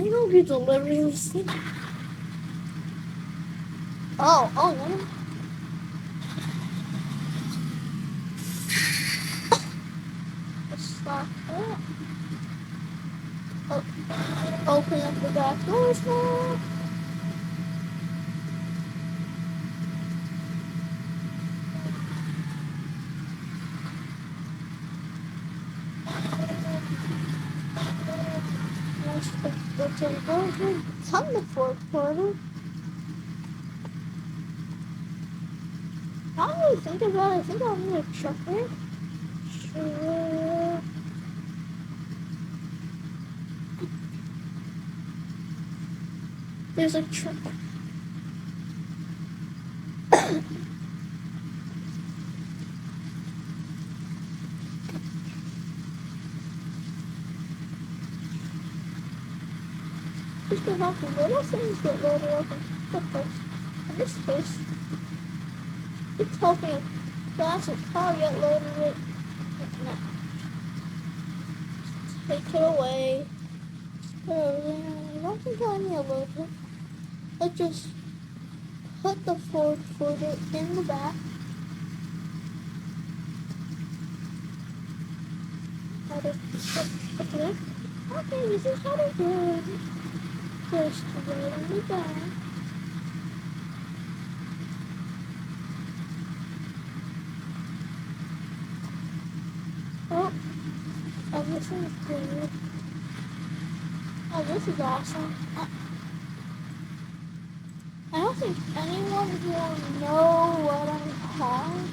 I know you're delivering this thing. Oh, no. Stop it. Oh, open up the back doors now. Come the fourth quarter. Now that I think about it, I think I'll need a truck there. Sure. There's a truck. Just to help the little things get loaded up in the place. In this case, it's helping a classic car get loaded with. No. Take it away. Put it over there. I don't think I need to load it. Let's just put the Ford footer in the back. Okay, this is how to do it. Just put it in the back. Oh, everything's good. Oh, this is awesome. I don't think anyone will know what I'm hauling.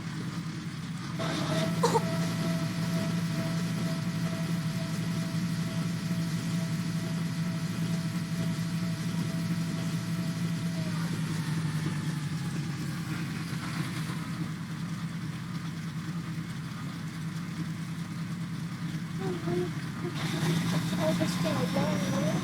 I'm just gonna learn more.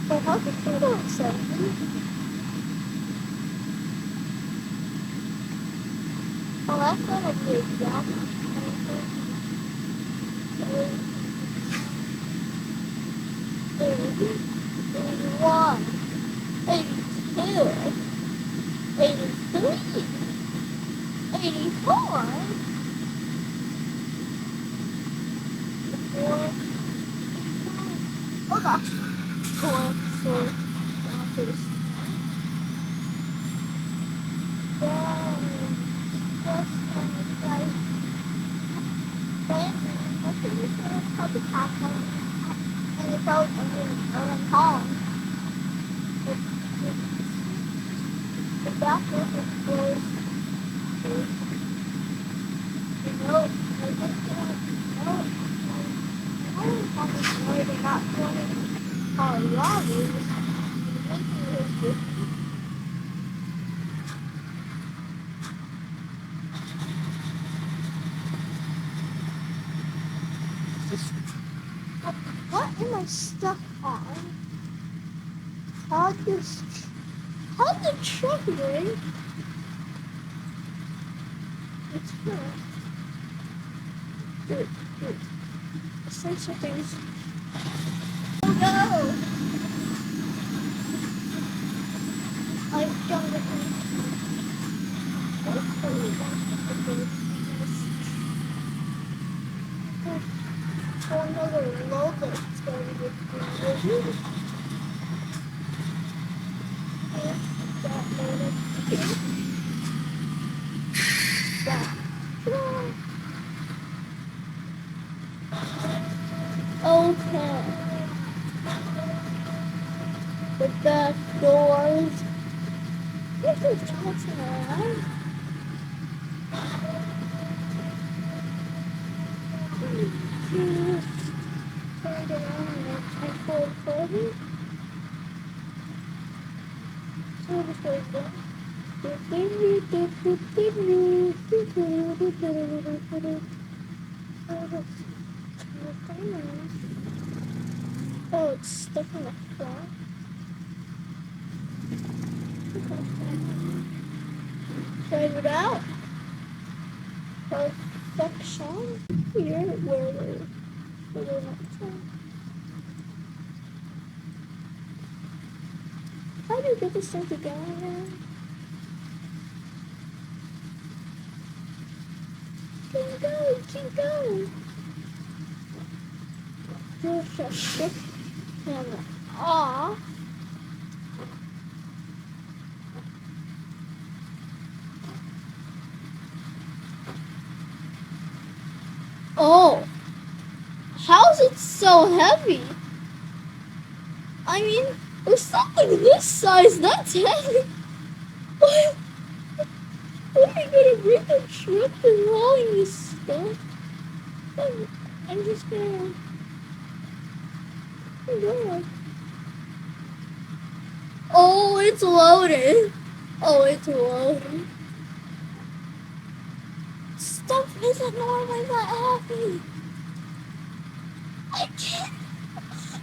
But how did you know something? Oh, that's gonna be a jump. 81, 82, 83, 84, 4, oh gosh, 4, down to this. The top and it's out in Holland. The back is closed. You know, I just don't know they're not going Colorado. What am I stuck on? How'd the truck ring? It's good. Good. Say something. Oh no! I've done the thing. For another load that's going to be They're just dancing around. Turned around and I pulled forward. So this way then. Oh, it's stuck in the front. Try it out. Perfection. Here, where they're not trying. How do you get this thing to go now? Can't go, can't go. Just a stick him off. Oh, how's it so heavy? I mean, with something this size, that's heavy. What? What are you gonna bring the truck and hauling this stuff? I'm just gonna. Oh God. Oh, it's loaded. Oh, it's loaded. Stuff isn't normally that heavy. I can't.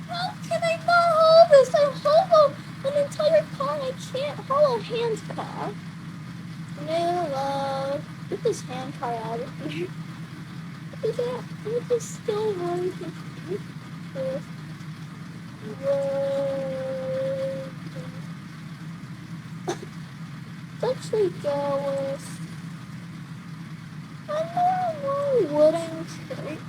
How can I not haul this? I haul an entire car. I can't haul a hand car. No, get this hand car out of here. Is that? It is still working. Whoa. Let's actually go with a normal wooden crate.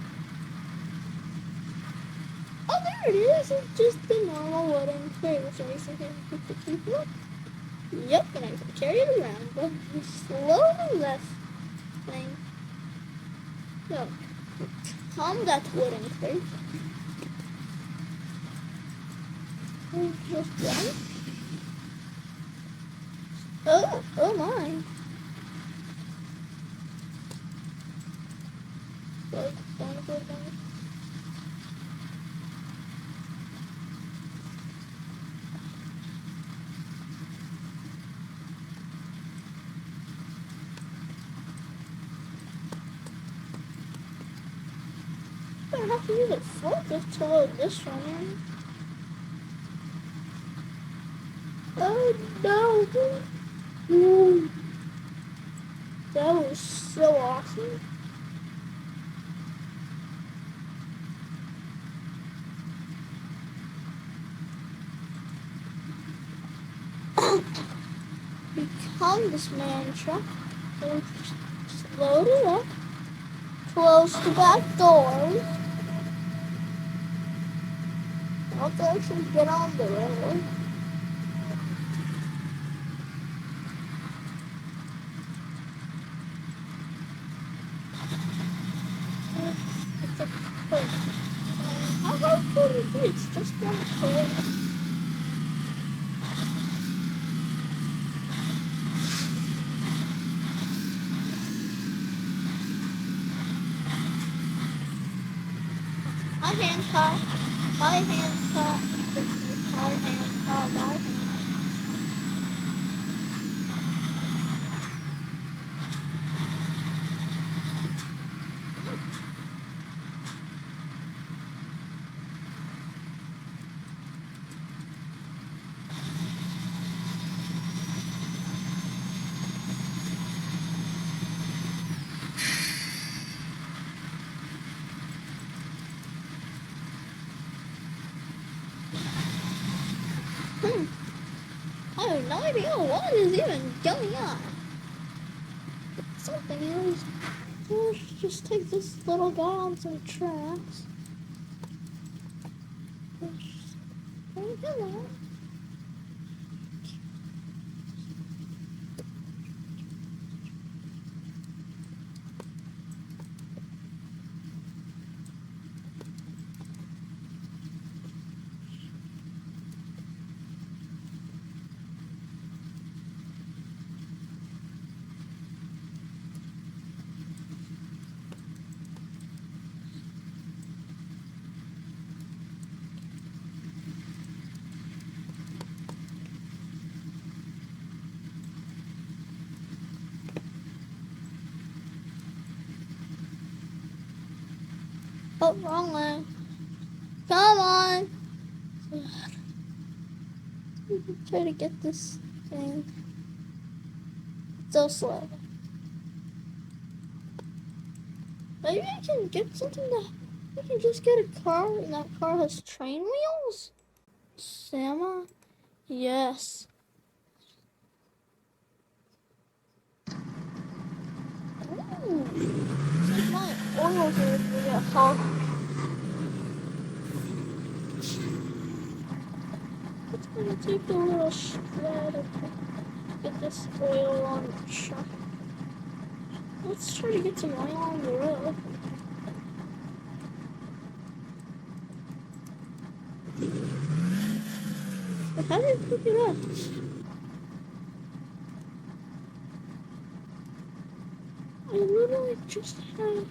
Oh, there it is. It's just the normal wooden crate, which I used to pick the people up. Yep, and I can carry it around, but slowly less thing. So, calm that wooden crate. Just one. Oh my. Like, don't go down. I'm gonna have to use a forklift to load this one in. Oh no! Ooh. That was so awesome. Become this man truck. And just load it up. Close the back doors. I'll have to actually get on the road. It's a curve. How hard could it be? It's just one curve. My hand caught. My hand caught. My hand caught. My hand. I have no idea what is even going on. Something else. Let's just take this little guy on some tracks. Bring him out. Oh, wrong way. Come on. Try to get this thing. So slow. Maybe I can get something that we can just get a car and that car has train wheels? Sama? Yes. Ooh. It's like my oils are really hot. It's gonna take a little shred to get this oil on the truck. Let's try to get some oil on the road. But how do you pick it up? I literally just had...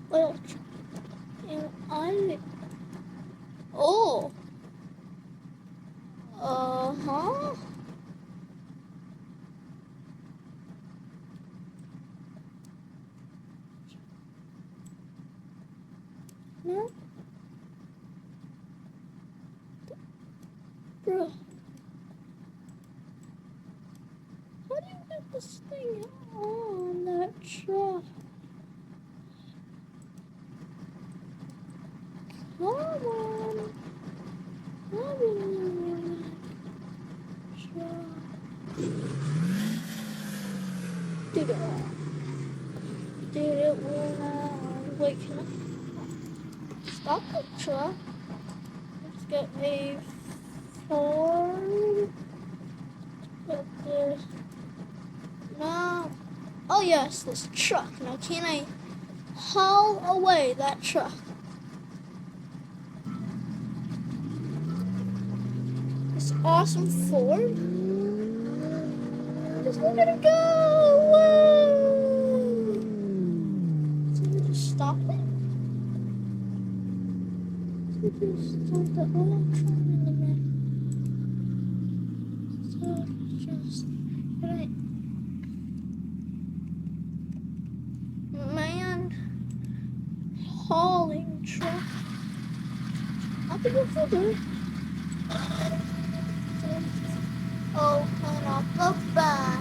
Well, and I... Oh! Uh-huh? No? Bro. How do you get this thing on that truck? Come on. Come on. Truck. Dude, it will not. Wait, can I stop the truck? Let's get a Ford. But there's no. Oh yes, this truck. Now can I haul away that truck? This awesome Ford. Just look at it go! Whoa! So we just stop it. So we just start the whole train in the middle. So just right. Man hauling truck. I think it's a good. Open up the back.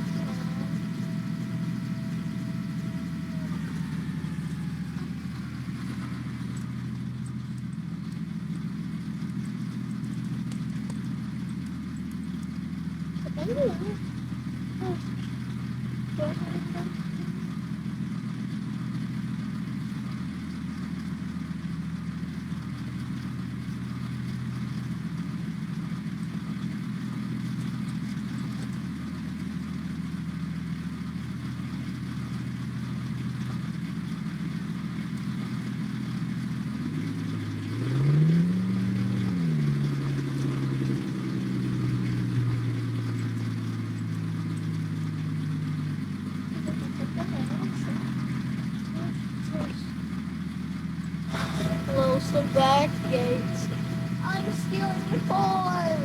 Close the back gates. I'm stealing your boy.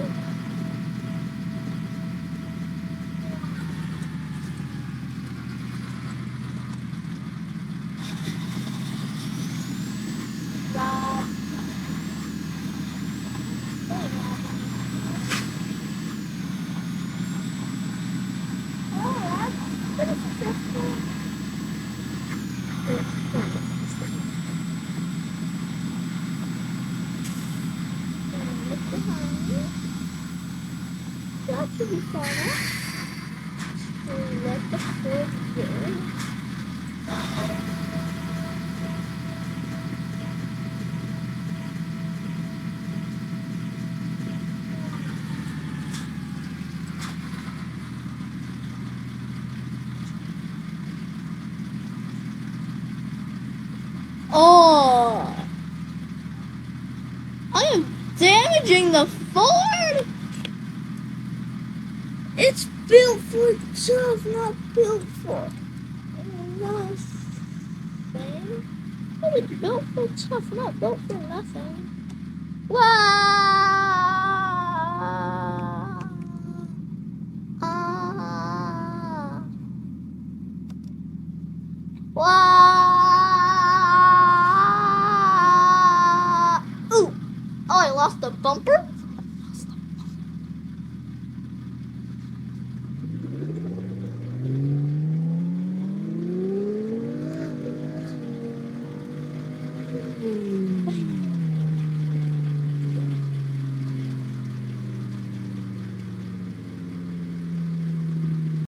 That should be far enough. Let the Ford go. Oh, I am damaging the Ford. It's built for itself, not built for nothing. It's built for tough, not built for nothing. Wow! Ah. Wow! Ooh! Oh, I lost the bumper?